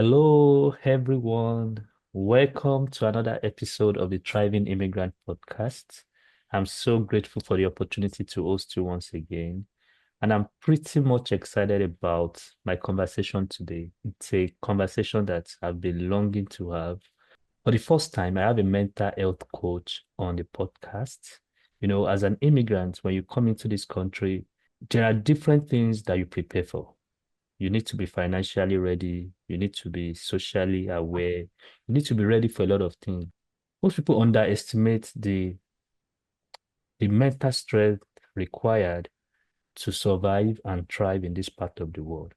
Hello, everyone. Welcome to another episode of the Thriving Immigrant Podcast. I'm so grateful for the opportunity to host you once again. And I'm pretty much excited about my conversation today. It's a conversation that I've been longing to have. For the first time, I have a mental health coach on the podcast. As an immigrant, when you come into this country, there are different things that you prepare for. You need to be financially ready. You need to be socially aware. You need to be ready for a lot of things. Most people underestimate the mental strength required to survive and thrive in this part of the world,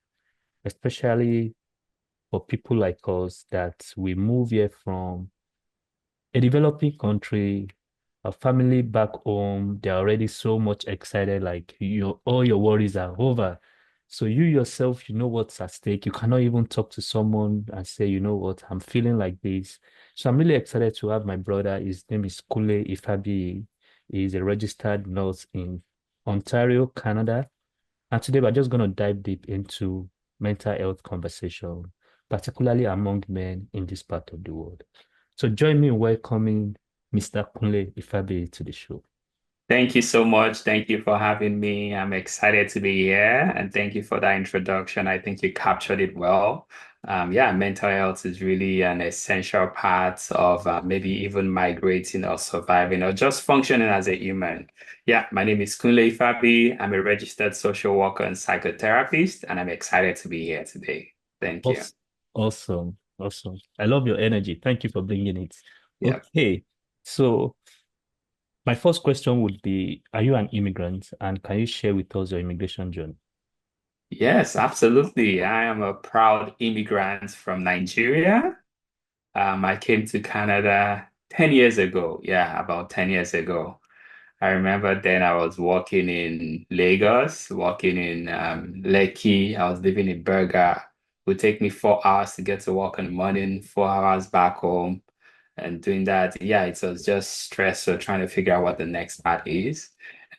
especially for people like us that we move here from a developing country, a family back home. They're already so much excited, like all your worries are over. So you yourself, you know what's at stake. You cannot even talk to someone and say, you know what, I'm feeling like this. So I'm really excited to have my brother. His name is Kunle Ifabiyi. He's a registered nurse in Ontario, Canada. And today we're just going to dive deep into mental health conversation, particularly among men in this part of the world. So join me in welcoming Mr. Kunle Ifabiyi to the show. Thank you so much. Thank you for having me. I'm excited to be here and thank you for that introduction. I think you captured it well. Yeah, mental health is really an essential part of maybe even migrating or surviving or just functioning as a human. Yeah, my name is Kunle Ifabiyi. I'm a registered social worker and psychotherapist, and I'm excited to be here today. Thank you. Awesome. Awesome. Awesome. I love your energy. Thank you for bringing it. Yeah. Okay. So my first question would be, are you an immigrant? And can you share with us your immigration journey? Yes, absolutely. I am a proud immigrant from Nigeria. I came to Canada 10 years ago. Yeah, about 10 years ago. I remember then I was working in Lagos, working in Lekki. I was living in Berger. It would take me 4 hours to get to work in the morning, 4 hours back home. And doing that, yeah, it was just stressful trying to figure out what the next part is.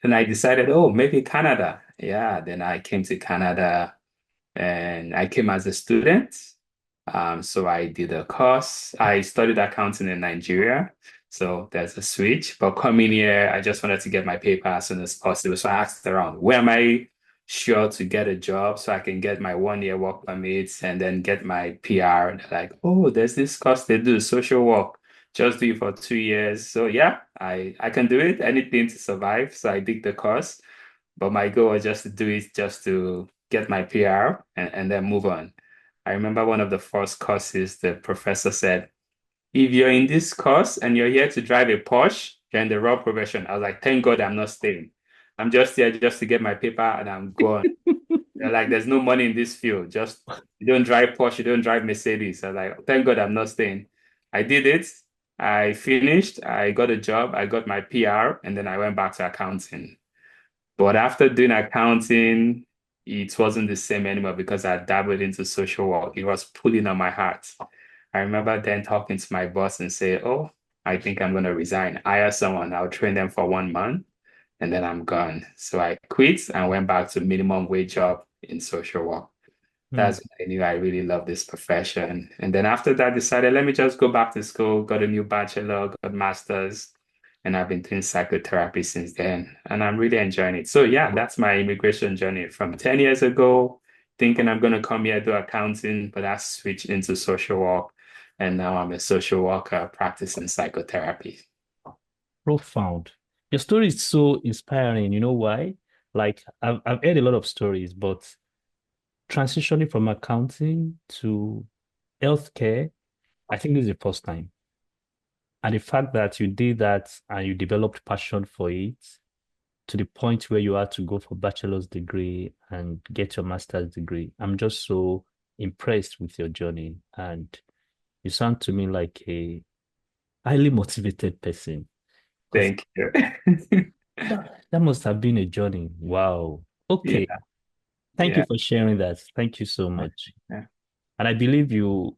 And I decided, oh, maybe Canada. Yeah, then I came to Canada and I came as a student. So I did a course. I studied accounting in Nigeria. So there's a switch. But coming here, I just wanted to get my paper as soon as possible. So I asked around, where am I sure to get a job so I can get my 1 year work permits and then get my PR? And they're like, oh, there's this course they do, social work. Just do it for 2 years. So yeah, I can do it, anything to survive. So I did the course. But my goal was just to do it just to get my PR and then move on. I remember one of the first courses, the professor said, if you're in this course and you're here to drive a Porsche, you're in the wrong profession. I was like, thank God I'm not staying. I'm just here just to get my paper and I'm gone. They're like, there's no money in this field. Just you don't drive Porsche, you don't drive Mercedes. I was like, thank God I'm not staying. I did it. I finished. I got a job. I got my PR, and then I went back to accounting. But after doing accounting, it wasn't the same anymore because I dabbled into social work. It was pulling on my heart. I remember then talking to my boss and say, "Oh, I think I'm going to resign. Hire someone. I'll train them for 1 month, and then I'm gone." So I quit and went back to minimum wage job in social work. Hmm. That's when I knew I really love this profession. And then after that, decided let me just go back to school, got a new bachelor, got master's, and I've been doing psychotherapy since then. And I'm really enjoying it. So yeah, that's my immigration journey from 10 years ago, thinking I'm going to come here do accounting, but I switched into social work. And now I'm a social worker practicing psychotherapy. Profound. Your story is so inspiring. You know why? Like I've heard a lot of stories, but transitioning from accounting to healthcare, I think this is the first time. And the fact that you did that and you developed passion for it to the point where you had to go for bachelor's degree and get your master's degree, I'm just so impressed with your journey. And you sound to me like a highly motivated person because Thank you. that must have been a journey. Wow. Okay. Yeah, Thank you yeah, for sharing that. Thank you so much. yeah. And I believe you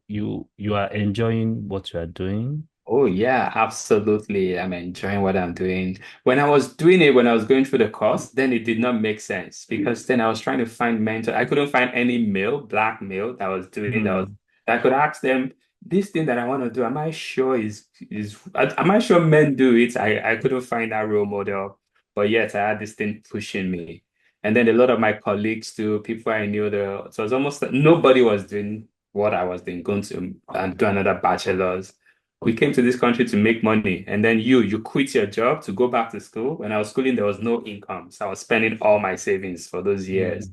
are enjoying what you are doing. Oh yeah, absolutely. I'm enjoying what I'm doing. When I was doing it, when I was going through the course, then it did not make sense because then I was trying to find mentor. I couldn't find any male, black male that was doing that was Hmm. I could ask them, this thing that I want to do, am I sure am I sure men do it? I couldn't find that role model, but yet I had this thing pushing me. And then a lot of my colleagues too, people I knew, so it was almost like nobody was doing what I was doing, going to and do another bachelor's. We came to this country to make money, and then you quit your job to go back to school. When I was schooling, there was no income, so I was spending all my savings for those years.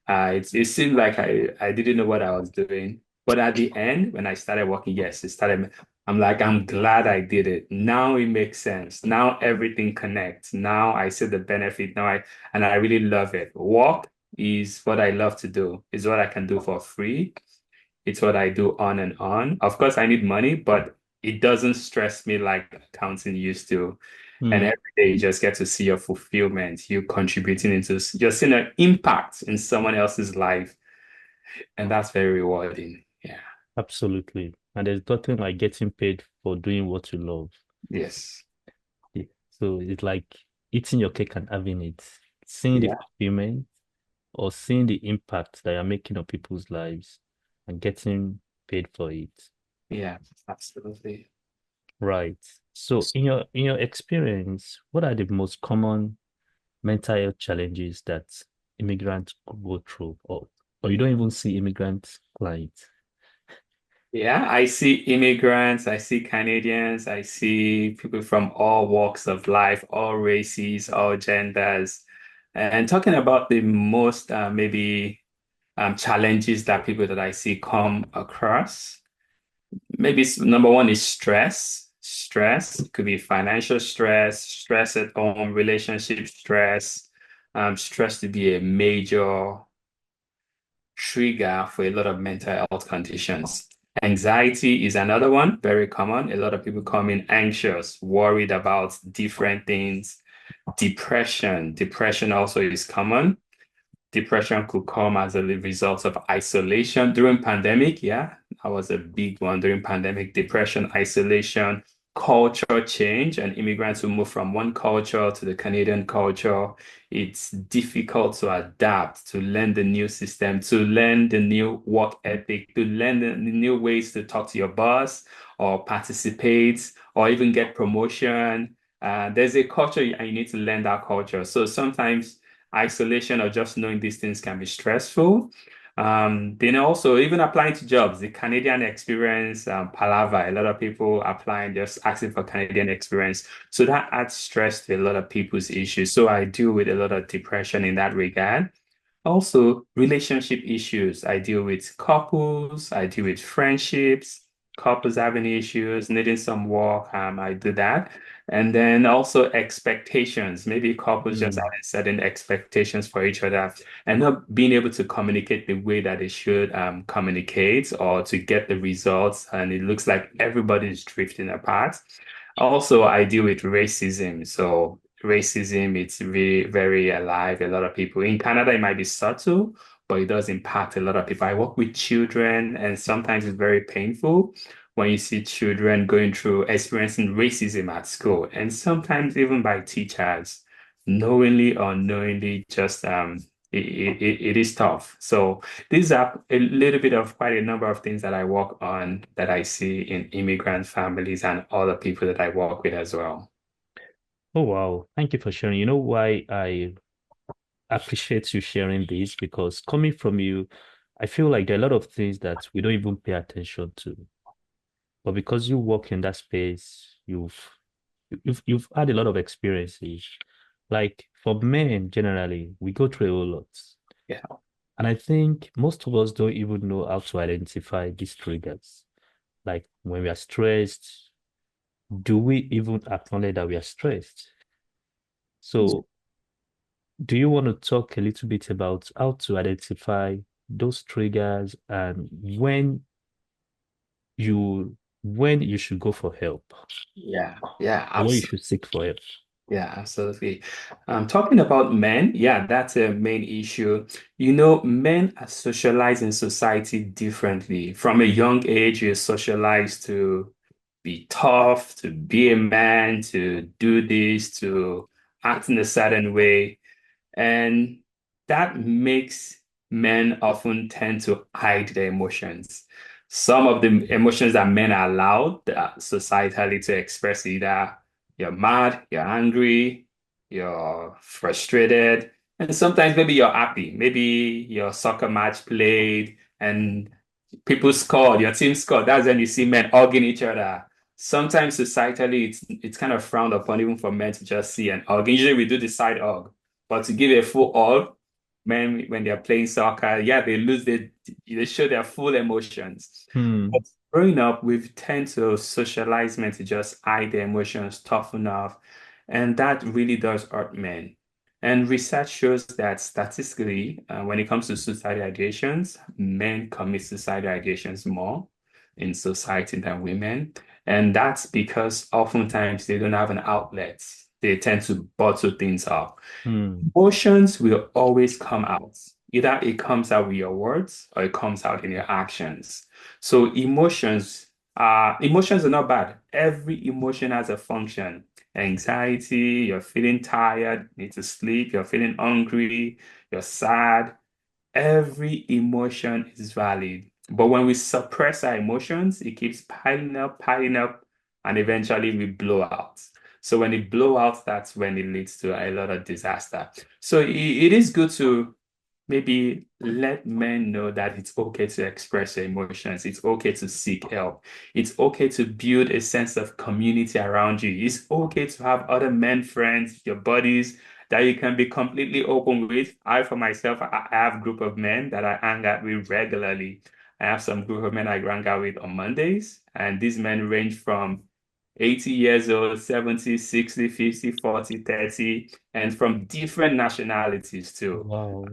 Mm, It seemed like I didn't know what I was doing. But at the end, when I started working, yes, I'm like, I'm glad I did it. Now it makes sense. Now everything connects. Now I see the benefit. And I really love it. Work is what I love to do. It's what I can do for free. It's what I do on and on. Of course, I need money, but it doesn't stress me like accounting used to. And mm, every day you just get to see your fulfillment, you contributing you're seeing an impact in someone else's life. And that's very rewarding. Yeah. absolutely. And there's nothing like getting paid for doing what you love. Yes. Yeah. So it's like eating your cake and having it, seeing the Yeah. fulfillment or seeing the impact that you're making on people's lives and getting paid for it. Yeah. Absolutely. Right. So in your experience, what are the most common mental health challenges that immigrants go through, or you don't even see immigrant clients? Yeah. I see immigrants, I see Canadians, I see people from all walks of life, all races, all genders. And talking about the most maybe challenges that people that I see come across. Maybe number one is stress. Stress it could be financial stress, stress at home, relationship stress. Stress to be a major trigger for a lot of mental health conditions. Anxiety is another one, very common. A lot of people come in anxious, worried about different things. Depression. Depression also is common. Depression could come as a result of isolation during pandemic. Yeah, that was a big one during pandemic. Depression, isolation, culture change, and immigrants who move from one culture to the Canadian culture. It's difficult to adapt, to learn the new system, to learn the new work ethic, to learn the new ways to talk to your boss or participate or even get promotion. There's a culture and you need to learn that culture. So sometimes isolation or just knowing these things can be stressful. Then also even applying to jobs, the Canadian experience, palaver, a lot of people applying just asking for Canadian experience. So that adds stress to a lot of people's issues. So I deal with a lot of depression in that regard. Also, relationship issues. I deal with couples, I deal with friendships, couples having issues, needing some work. I do that. And then also expectations. Maybe couples just Mm, having certain expectations for each other and not being able to communicate the way that they should communicate or to get the results. And it looks like everybody is drifting apart. Also, I deal with racism. So racism, it's really very alive. A lot of people in Canada, it might be subtle, but it does impact a lot of people. I work with children, and sometimes it's very painful when you see children going through experiencing racism at school, and sometimes even by teachers, knowingly or unknowingly, just it is tough. So these are a little bit of quite a number of things that I work on that I see in immigrant families and other people that I work with as well. oh wow, thank you for sharing. You know why I appreciate you sharing this? Because coming from you, I feel like there are a lot of things that we don't even pay attention to. But because you work in that space, you've had a lot of experiences. Like for men generally, we go through a whole lot. Yeah. And I think most of us don't even know how to identify these triggers. Like when we are stressed, do we even acknowledge that we are stressed? So, do you want to talk a little bit about how to identify those triggers and you when you should go for help Yeah, yeah, or when you absolutely. should seek for help? Yeah, absolutely. Talking about men, yeah, that's a main issue. Men are socialized in society differently. From a young age, you're socialized to be tough, to be a man, to do this, to act in a certain way. And that makes men often tend to hide their emotions. Some of the emotions that men are allowed societally to express, either you're mad, you're angry, you're frustrated, and sometimes maybe you're happy. Maybe your soccer match played and people scored, your team scored. That's when you see men hugging each other. Sometimes societally, it's kind of frowned upon even for men to just see an hug. Usually we do the side hug, but to give a full hug, men when they're playing soccer, yeah, they show their full emotions. But Hmm. growing up, we've tend to socialize men to just hide their emotions tough enough, and that really does hurt men. And research shows that statistically, when it comes to suicidal ideations, men commit suicidal ideations more in society than women. And that's because oftentimes they don't have an outlet. They tend to bottle things up. Hmm. Emotions will always come out. Either it comes out with your words or it comes out in your actions. So emotions are not bad. Every emotion has a function. Anxiety, you're feeling tired, need to sleep, you're feeling hungry, you're sad. Every emotion is valid. But when we suppress our emotions, it keeps piling up, and eventually we blow out. So when it blow out, that's when it leads to a lot of disaster. So it is good to maybe let men know that it's okay to express your emotions. It's okay to seek help. It's okay to build a sense of community around you. It's okay to have other men friends, your buddies that you can be completely open with. I, for myself, I have a group of men that I hang out with regularly. I have some group of men I hang out with on Mondays, and these men range from 80 years old, 70, 60, 50, 40, 30, and from different nationalities too, Wow.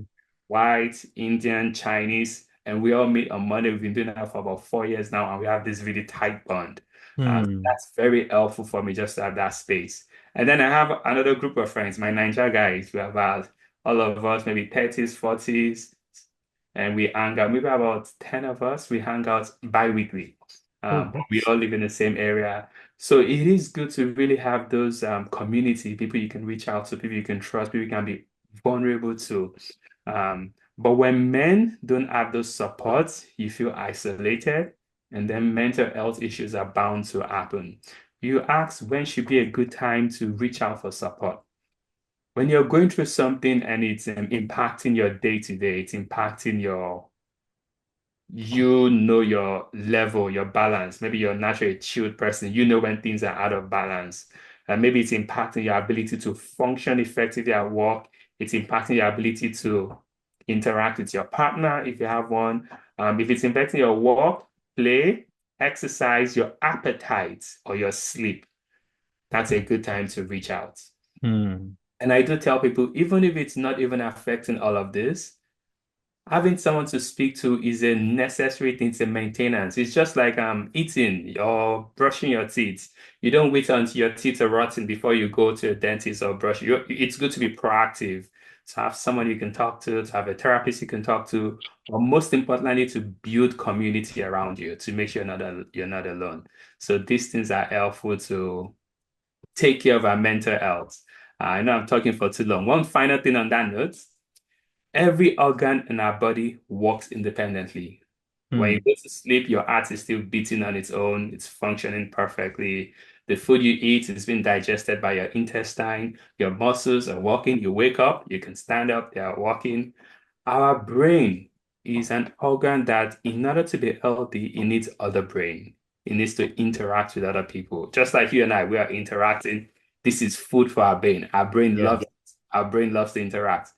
white, Indian, Chinese, and we all meet on Monday. We've been doing that for about 4 years now, and we have this really tight bond. Hmm. That's very helpful for me just to have that space. And then I have another group of friends, my Niger guys. We have about all of us, maybe 30s, 40s, and we hang out. Maybe about 10 of us. We hang out bi-weekly. Oh, But we all live in the same area. So it is good to really have those community, people you can reach out to, people you can trust, people you can be vulnerable to. But when men don't have those supports, you feel isolated, and then mental health issues are bound to happen. You ask when should be a good time to reach out for support. When you're going through something and it's impacting your day to day, it's impacting your level, your balance. Maybe you're naturally a chilled person. You know when things are out of balance. And maybe it's impacting your ability to function effectively at work. It's impacting your ability to interact with your partner if you have one. If it's impacting your work, play, exercise, your appetite, or your sleep, that's a good time to reach out. Hmm. And I do tell people, even if it's not even affecting all of this, having someone to speak to is a necessary thing to maintenance. It's just like eating or brushing your teeth. You don't wait until your teeth are rotten before you go to a dentist or brush. It's good to be proactive, to have someone you can talk to have a therapist you can talk to, or most importantly, to build community around you to make sure you're not alone. So these things are helpful to take care of our mental health. I know I'm talking for too long. One final thing on that note. Every organ in our body works independently. When you Hmm. go to sleep, your heart is still beating on its own. It's functioning perfectly. The food you eat is being digested by your intestine. Your muscles are working. You wake up, you can stand up, they are working. Our brain is an organ that, in order to be healthy, it needs other brain. It needs to interact with other people. Just like you and I, we are interacting. This is food for our brain. Yeah. Our brain loves to interact.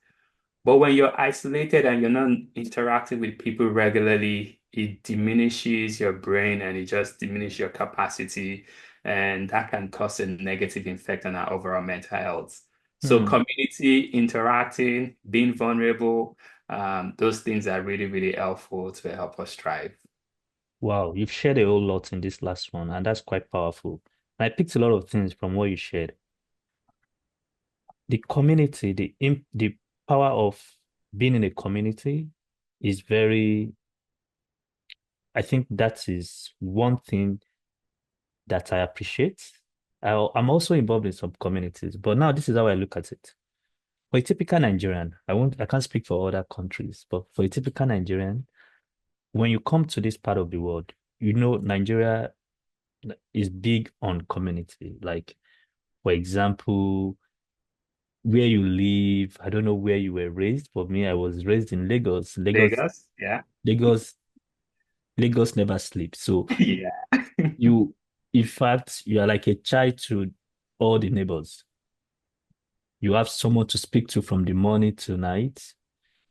But when you're isolated and you're not interacting with people regularly, it diminishes your brain and it just diminishes your capacity. And that can cause a negative effect on our overall mental health. So Hmm. community interacting, being vulnerable, those things are really, really helpful to help us thrive. Wow, you've shared a whole lot in this last one, and that's quite powerful. I picked a lot of things from what you shared. The community, the power of being in a community is very, I think that is one thing that I appreciate. I'm also involved in some communities, but now this is how I look at it. For a typical Nigerian, I can't speak for other countries, but for a typical Nigerian, when you come to this part of the world, Nigeria is big on community. Like, for example, where you live, I don't know where you were raised. For me, I was raised in Lagos. Vegas, yeah. Lagos, Lagos never sleeps. So Yeah. you, in fact, you are like a child to all the neighbors. You have someone to speak to from the morning to night.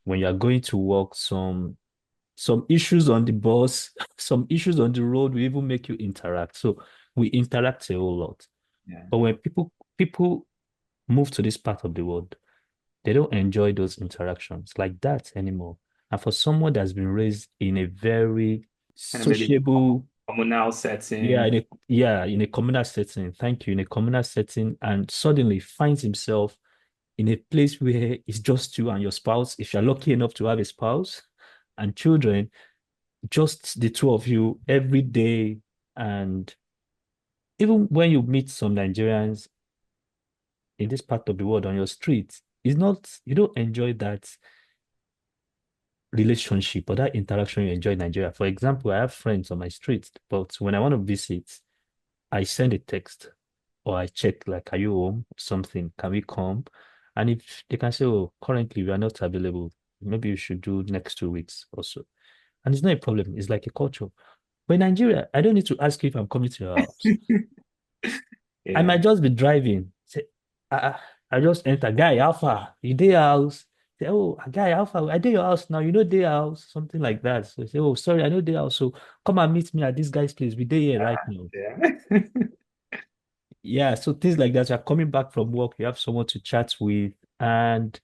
When you are going to work, some issues on the bus, some issues on the road will even make you interact. So we interact a whole lot. Yeah. But when people move to this part of the world, they don't enjoy those interactions like that anymore. And for someone that's been raised in a very Kind of maybe sociable, communal yeah, setting. in a communal setting, thank you, in a communal setting, and suddenly finds himself in a place where it's just you and your spouse, if you're lucky enough to have a spouse and children, just the two of you every day. And even when you meet some Nigerians in this part of the world on your street, it's not, you don't enjoy that relationship or that interaction you enjoy in Nigeria. For example, I have friends on my street, but when I want to visit, I send a text or I check, like, are you home? Something, can we come? And if they can say, oh, currently we are not available, maybe you should do next 2 weeks or so. And it's not a problem. It's like a culture. But in Nigeria, I don't need to ask you if I'm coming to your house. I Yeah. might just be driving. Say, I just enter, guy, how far? You dey house? Say, oh, guy, how far? I dey your house now. You know dey house, something like that. So I say, oh, sorry, I know dey house. So come and meet me at this guy's place. We dey here right now. Yeah. Yeah, so things like that. You're coming back from work, you have someone to chat with, and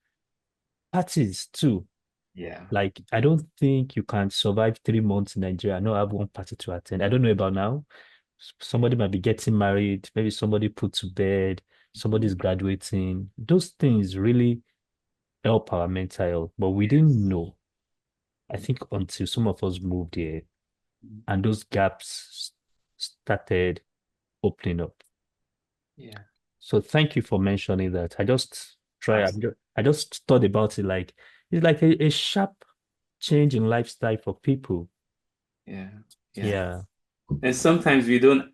parties too. Yeah. Like, I don't think you can survive 3 months in Nigeria. I know I have one party to attend. I don't know about now. Somebody might be getting married, maybe somebody put to bed, somebody's graduating. Those things really help our mental health, but we didn't know. I think until some of us moved here and those gaps started opening up. Yeah. So thank you for mentioning that. Absolutely. I just thought about it like it's like a sharp change in lifestyle for people. Yeah. Yeah. Yeah. And sometimes we don't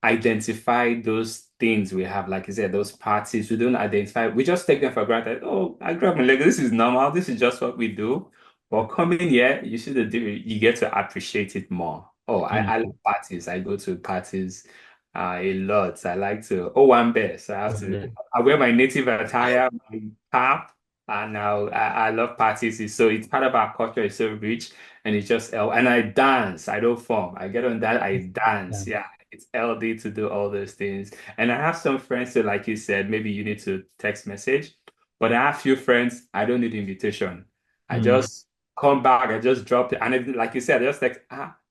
identify those things we have, like you said, those parties. We don't identify, we just take them for granted. Oh, I grew up in Lagos. This is normal. This is just what we do. But coming here, you see you get to appreciate it more. Oh, I Mm. love parties. I go to parties a lot. I like to Owambe. So Yeah. I wear my native attire, my cap, and now I love parties. So it's part of our culture. It's so rich. And it's just and I dance. I don't form. I get on that. I Yeah. dance. Yeah, it's LD to do all those things. And I have some friends that, like you said, maybe you need to text message. But I have few friends. I don't need invitation. I Mm. just come back. I just drop it. And like you said, I just text.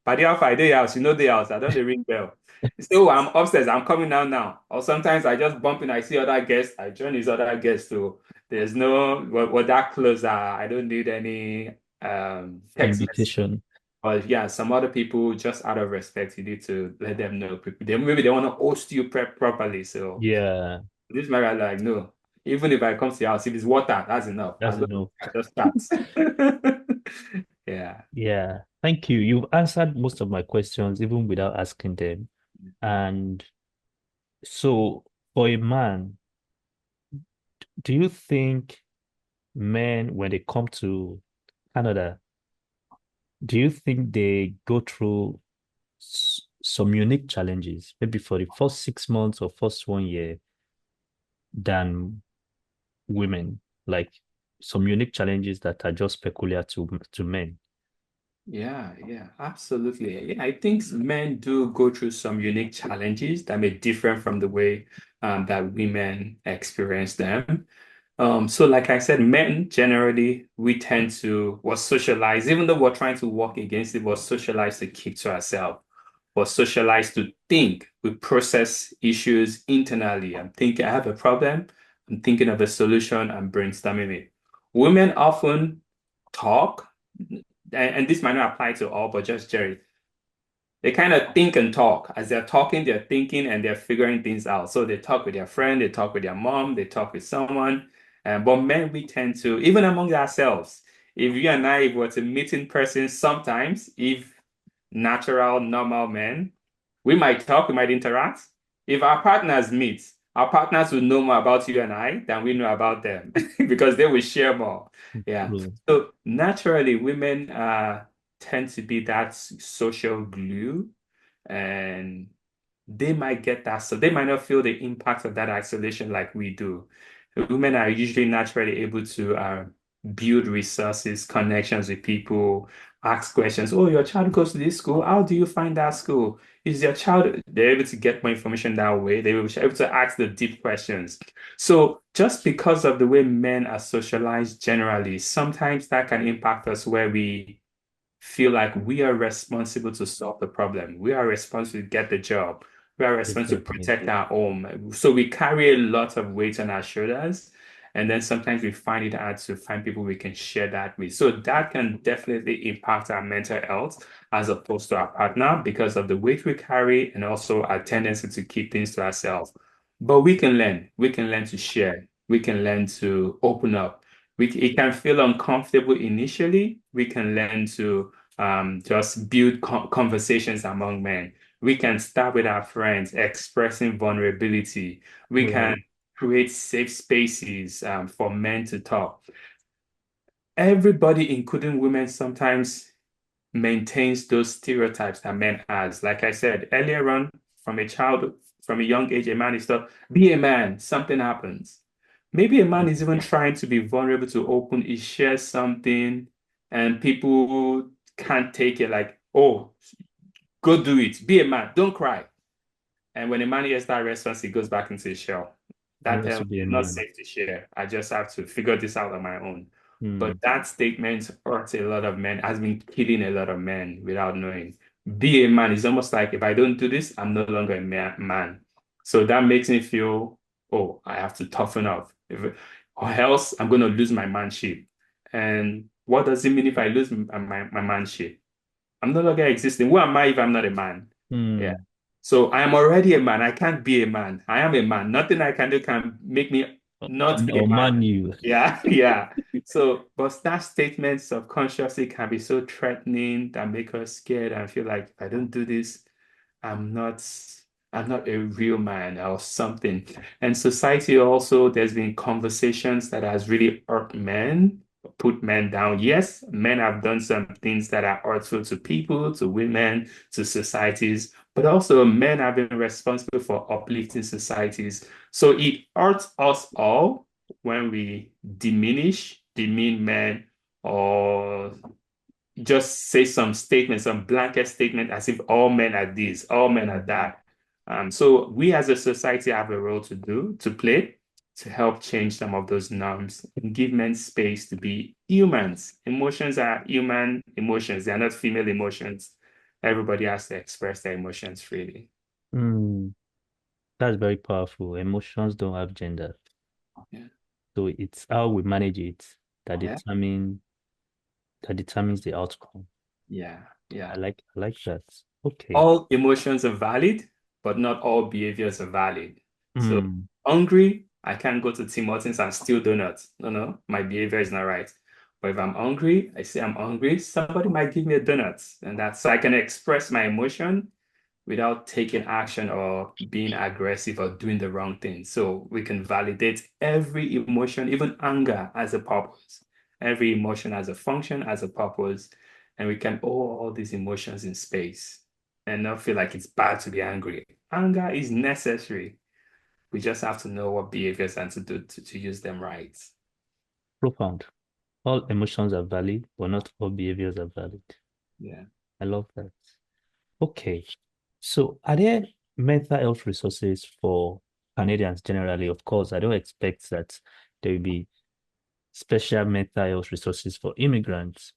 By the alpha, I day house. You know the house. I don't dey ring bell. So I'm upstairs. I'm coming down now. Or sometimes I just bump in. I see other guests. I join these other guests. So there's no that close. I don't need any text message. Invitation. But yeah, some other people, just out of respect, you need to let them know. Maybe they want to host you prep properly. So Yeah, this matter, like, no. Even if I come to your house, if it's water, that's enough. that's As long enough. as I just start. Yeah. Yeah. Thank you. You've answered most of my questions even without asking them. And so for a man, do you think men, when they come to Canada, do you think they go through some unique challenges, maybe for the first 6 months or first 1 year than women? Like some unique challenges that are just peculiar to men. Yeah, absolutely. Yeah, I think men do go through some unique challenges that may differ from the way that women experience them. So like I said, men generally we tend to was socialized, even though we're trying to work against it, was socialized to keep to ourselves, was socialized to think. We process issues internally. I'm thinking I have a problem, I'm thinking of a solution, I'm brainstorming it. Women often talk, and this might not apply to all, but just Jerry. They kind of think and talk. As they're talking, they're thinking and they're figuring things out. So they talk with their friend, they talk with their mom, they talk with someone. But men, we tend to, even among ourselves, if you and I were to meet in person sometimes, if natural, normal men, we might talk, we might interact. If our partners meet, our partners will know more about you and I than we know about them because they will share more. Yeah. True. So naturally, women tend to be that social glue, and they might get that. So they might not feel the impact of that isolation like we do. Women are usually naturally able to build resources, connections with people, ask questions. Oh, your child goes to this school. How do you find that school? Is your child, they're able to get more information that way. They will be able to ask the deep questions. So just because of the way men are socialized generally, sometimes that can impact us where we feel like we are responsible to solve the problem. We are responsible to get the job. We are responsible to Definitely. protect our home. So we carry a lot of weight on our shoulders. And then sometimes we find it hard to find people we can share that with. So that can definitely impact our mental health as opposed to our partner because of the weight we carry and also our tendency to keep things to ourselves. But we can learn. We can learn to share. We can learn to open up. It can feel uncomfortable initially. We can learn to just build conversations among men. We can start with our friends, expressing vulnerability. We can Right. create safe spaces for men to talk. Everybody, including women, sometimes maintains those stereotypes that men has. Like I said earlier on, from a young age, a man is taught, be a man, something happens. Maybe a man is even trying to be vulnerable to open, he shares something, and people can't take it like, oh, go do it. Be a man, don't cry. And when a man hears that response, he goes back into his shell. He That wants tells to me be a it's not man. safe to share. I just have to figure this out on my own. Hmm. But that statement hurts a lot of men, has been killing a lot of men without knowing. Be a man is almost like if I don't do this, I'm no longer a man. So that makes me feel, oh, I have to toughen up. Or else I'm going to lose my manship. And what does it mean if I lose my manship? I'm no longer existing. Who am I if I'm not a man? Yeah. Hmm. So I am already a man. I can't be a man. I am a man. Nothing I can do can make me not be a Or man. man you. Yeah, yeah. So, but that statement subconsciously can be so threatening that make us scared and feel like if I don't do this, I'm not I'm not a real man or something. And society also, there's been conversations that has really hurt men, put men down. Yes, men have done some things that are hurtful to people, to women, to societies, but also men have been responsible for uplifting societies. So it hurts us all when we demean men, or just say some statement, some blanket statement as if all men are this, all men are that. So we as a society have a role to play to help change some of those norms and give men space to be humans. Emotions are human emotions. They are not female emotions. Everybody has to express their emotions freely. Hmm. That's very powerful. Emotions don't have gender. Yeah. So it's how we manage it that Yeah. determines the outcome. Yeah. I Yeah. like that. Okay. All emotions are valid, but not all behaviors are valid. So Hmm. hungry, I can't go to Tim Hortons and steal donuts. No, no, my behavior is not right. But if I'm hungry, I say I'm hungry, somebody might give me a donut. And that's so I can express my emotion without taking action or being aggressive or doing the wrong thing. So we can validate every emotion, even anger, as a purpose. Every emotion has a function, has a purpose, and we can hold all these emotions in space and not feel like it's bad to be angry. Anger is necessary. We just have to know what behaviors and to do to use them right. Profound. All emotions are valid, but not all behaviors are valid. Yeah. I love that. Okay. So are there mental health resources for Canadians generally? Of course, I don't expect that there will be special mental health resources for immigrants,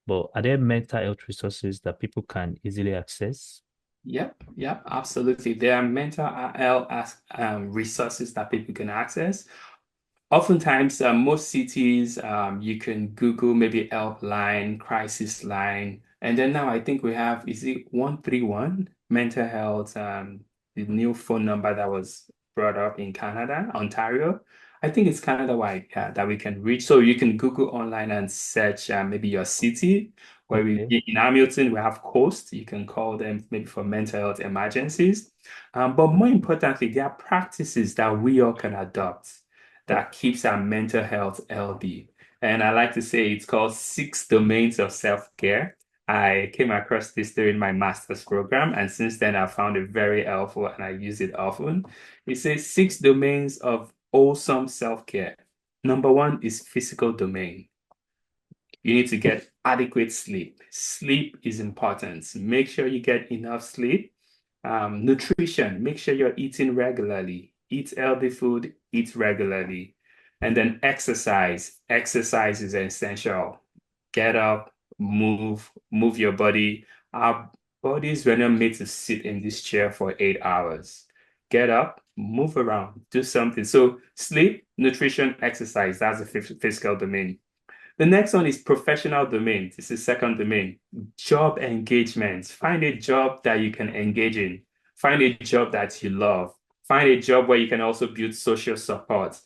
but are there mental health resources that people can easily access? Yep, yep, absolutely. There are mental health resources that people can access. Oftentimes, most cities, you can Google maybe helpline, crisis line, and then now I think we have, is it 131 mental health, the new phone number that was brought up in Canada, Ontario. I think it's Canada-wide, yeah, that we can reach. So you can Google online and search maybe your city, where we Okay. in Hamilton we have Coast. You can call them maybe for mental health emergencies. But more importantly, there are practices that we all can adopt that keeps our mental health healthy. And I like to say it's called six domains of self-care. I came across this during my master's program, and since then I found it very helpful and I use it often. It says six domains of wholesome self-care. Number one is physical domain. You need to get adequate sleep. Sleep is important. Make sure you get enough sleep. Nutrition, make sure you're eating regularly. Eat healthy food, eat regularly. And then exercise. Exercise is essential. Get up, move your body. Our bodies were not made to sit in this chair for 8 hours. Get up, move around, do something. So sleep, nutrition, exercise, that's the physical domain. The next one is professional domain. This is second domain. Job engagement. Find a job that you can engage in. Find a job that you love. Find a job where you can also build social support.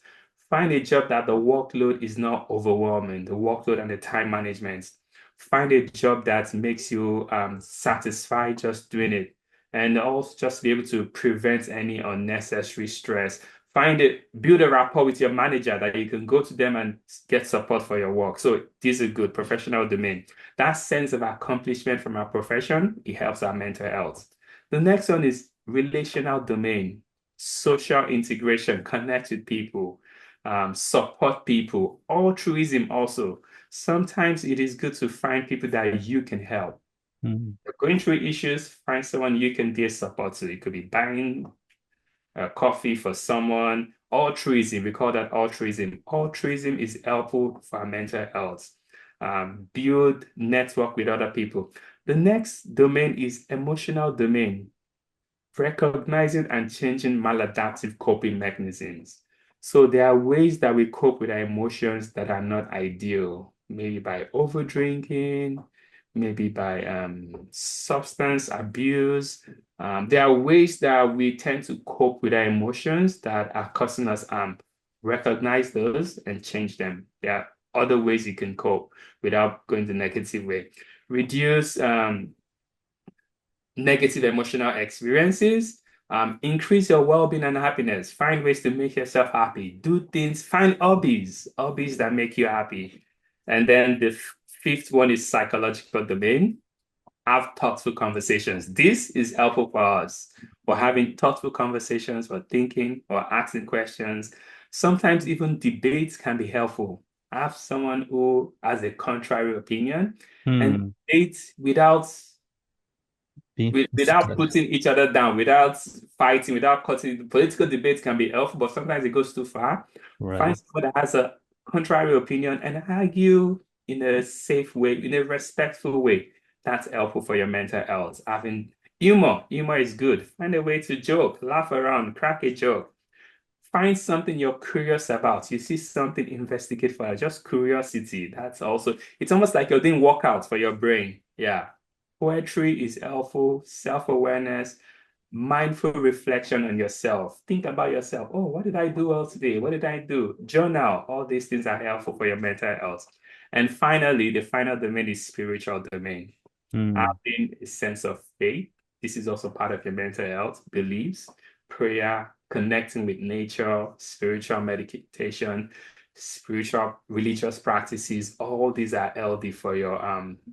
Find a job that the workload is not overwhelming, the workload and the time management. Find a job that makes you satisfied just doing it. And also just be able to prevent any unnecessary stress. Find it, build a rapport with your manager that you can go to them and get support for your work. So this is a good professional domain. That sense of accomplishment from our profession, it helps our mental health. The next one is relational domain, social integration, connect with people, support people, altruism also. Sometimes it is good to find people that you can help. Mm. You're going through issues, find someone you can be a support to. It could be buying coffee for someone. Altruism, we call that altruism. Altruism is helpful for our mental health. Build network with other people. The next domain is emotional domain, recognizing and changing maladaptive coping mechanisms. So there are ways that we cope with our emotions that are not ideal, maybe by over drinking, maybe by substance abuse. There are ways that we tend to cope with our emotions that are causing us harm. Recognize those and change them. There are other ways you can cope without going the negative way. Reduce negative emotional experiences. Increase your well-being and happiness. Find ways to make yourself happy. Do things, find hobbies that make you happy. And then the fifth one is psychological domain. Have thoughtful conversations. This is helpful for us for having thoughtful conversations, for thinking or asking questions. Sometimes even debates can be helpful. Have someone who has a contrary opinion and Mm. debate Being without physical. putting each other down, without fighting, without cutting. Political debates can be helpful, but sometimes it goes too far. Find Right. someone that has a contrary opinion and argue in a safe way, in a respectful way. That's helpful for your mental health. Having humor is good. Find a way to joke, laugh around, crack a joke. Find something you're curious about. You see something, investigate for it. Just curiosity. That's also, it's almost like you're doing workouts for your brain. Yeah. Poetry is helpful, self-awareness, mindful reflection on yourself. Think about yourself. Oh, what did I do well today? What did I do? Journal. All these things are helpful for your mental health. And finally, the final domain is spiritual domain. Mm. Having a sense of faith. This is also part of your mental health, beliefs, prayer, connecting with nature, spiritual meditation, spiritual religious practices. All these are healthy for your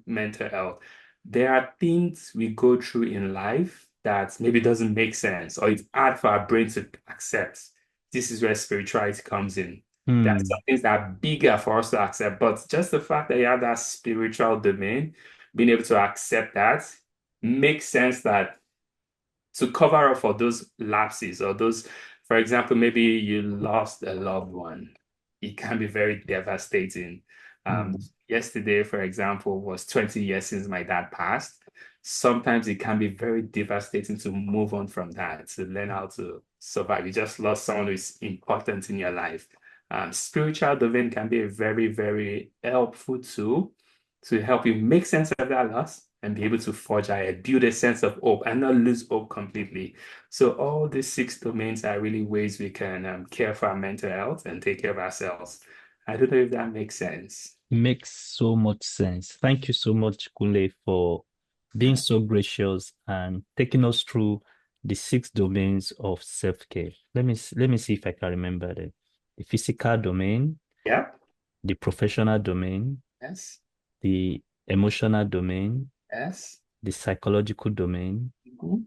mental health. There are things we go through in life that maybe doesn't make sense or it's hard for our brain to accept. This is where spirituality comes in. There are some Mm. things that are bigger for us to accept, but just the fact that you have that spiritual domain, being able to accept that makes sense that to cover up for those lapses or those, for example, maybe you lost a loved one. It can be very devastating. Um, Mm. Yesterday, for example, was 20 years since my dad passed. Sometimes it can be very devastating to move on from that, to learn how to survive. You just lost someone who is important in your life. Spiritual domain can be a very, very helpful tool to help you make sense of that loss and be able to forge ahead, build a sense of hope and not lose hope completely. So all these six domains are really ways we can care for our mental health and take care of ourselves. I don't know if that makes sense. It makes so much sense. Thank you so much, Kunle, for being so gracious and taking us through the six domains of self-care. Let me see if I can remember them. The physical domain, Yep. the professional domain, Yes. the emotional domain, Yes. the psychological domain, Mhm.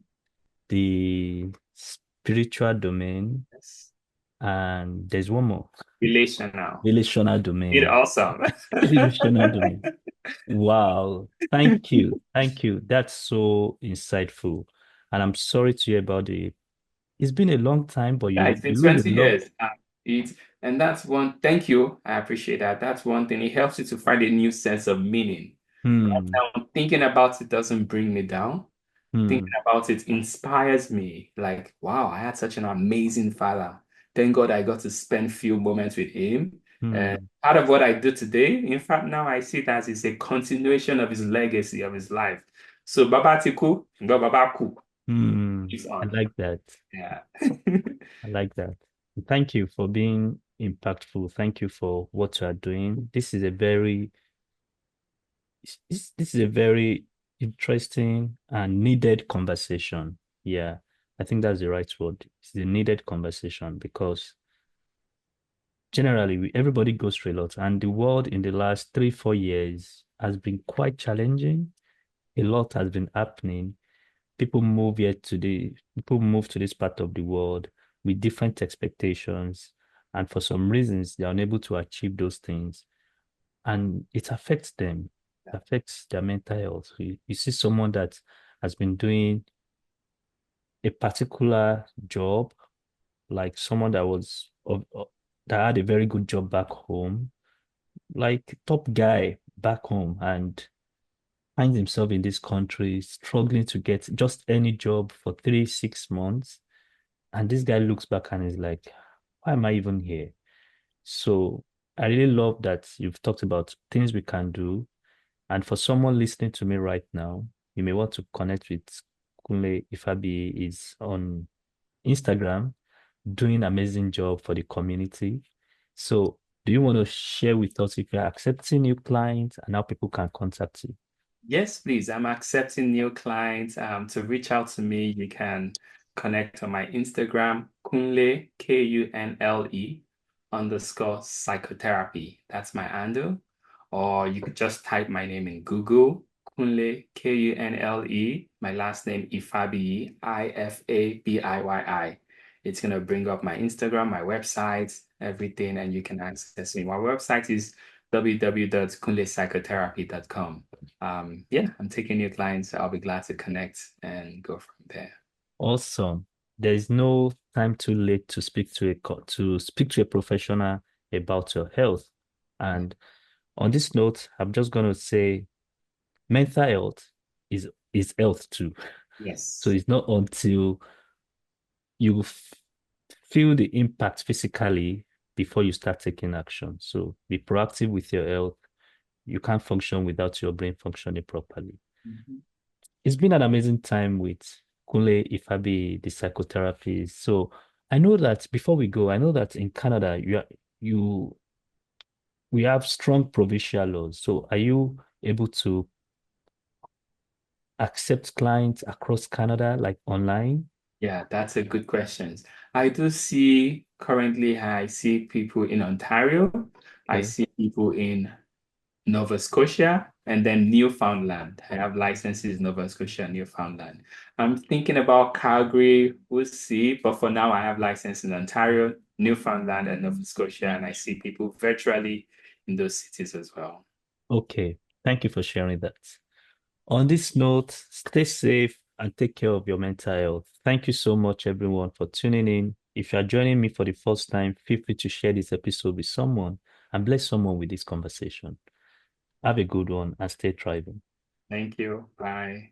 the spiritual domain, Yes. and there's one more, Relational. relational It's domain. awesome. Relational domain. Wow. Thank you. Thank you. That's so insightful. And I'm sorry to hear about it's been a long time, but Yeah, you it's been you look 20 a lot. years. And that's one, thank you. I appreciate that. That's one thing. It helps you to find a new sense of meaning. Hmm. Thinking about it doesn't bring me down. Thinking Hmm. about it inspires me. Like, wow, I had such an amazing father. Thank God I got to spend few moments with him. And Hmm. part of what I do today, in fact, now I see it as it's a continuation of his legacy, of his life. So Baba Tiku, Baba Ku Hmm. is I on. like that. Yeah. I like that. Thank you for being impactful. Thank you for what you are doing. This is a very interesting and needed conversation. Yeah, I think that's the right word. It's the needed conversation because generally everybody goes through a lot, and the world in the last 3 4 years has been quite challenging. A lot has been happening. People move to this part of the world with different expectations, and for some reasons they're unable to achieve those things, and it affects them, affects their mental health. You see someone that has been doing a particular job, like someone that had a very good job back home, like top guy back home, and finds himself in this country struggling to get just any job for 3 6 months. And this guy looks back and is like, why am I even here? So I really love that you've talked about things we can do. And for someone listening to me right now, you may want to connect with Kunle Ifabiyi. Is on Instagram, doing amazing job for the community. So do you want to share with us if you're accepting new clients and how people can contact you? Yes, please. I'm accepting new clients. To reach out to me, you can connect on my Instagram, Kunle, Kunle underscore psychotherapy. That's my handle. Or you could just type my name in Google, Kunle, Kunle, my last name Ifabiyi, Ifabiyi. It's going to bring up my Instagram, my website, everything, and you can access me. My website is www.kunlepsychotherapy.com. Yeah, I'm taking new clients. I'll be glad to connect and go from there. Awesome. There is no time too late to speak to a professional about your health. Yeah. And on this note, I'm just going to say mental health is health too. So Yes. it's not until you feel the impact physically before you start taking action. So be proactive with your health. You can't function without your brain functioning properly. Mhm. It's been an amazing time with Kunle Ifabi, the psychotherapist. So I know that before we go, I know that in Canada you we have strong provincial laws. So are you able to accept clients across Canada, like online? Yeah, that's a good question. I do see currently, I see people in Ontario, I Okay. see people in Nova Scotia, and then Newfoundland. I have licenses in Nova Scotia and Newfoundland. I'm thinking about Calgary, we'll see, but for now, I have license in Ontario, Newfoundland, and Nova Scotia, and I see people virtually in those cities as well. Okay. Thank you for sharing that. On this note, stay safe and take care of your mental health. Thank you so much, everyone, for tuning in. If you are joining me for the first time, feel free to share this episode with someone and bless someone with this conversation. Have a good one and stay thriving. Thank you. Bye.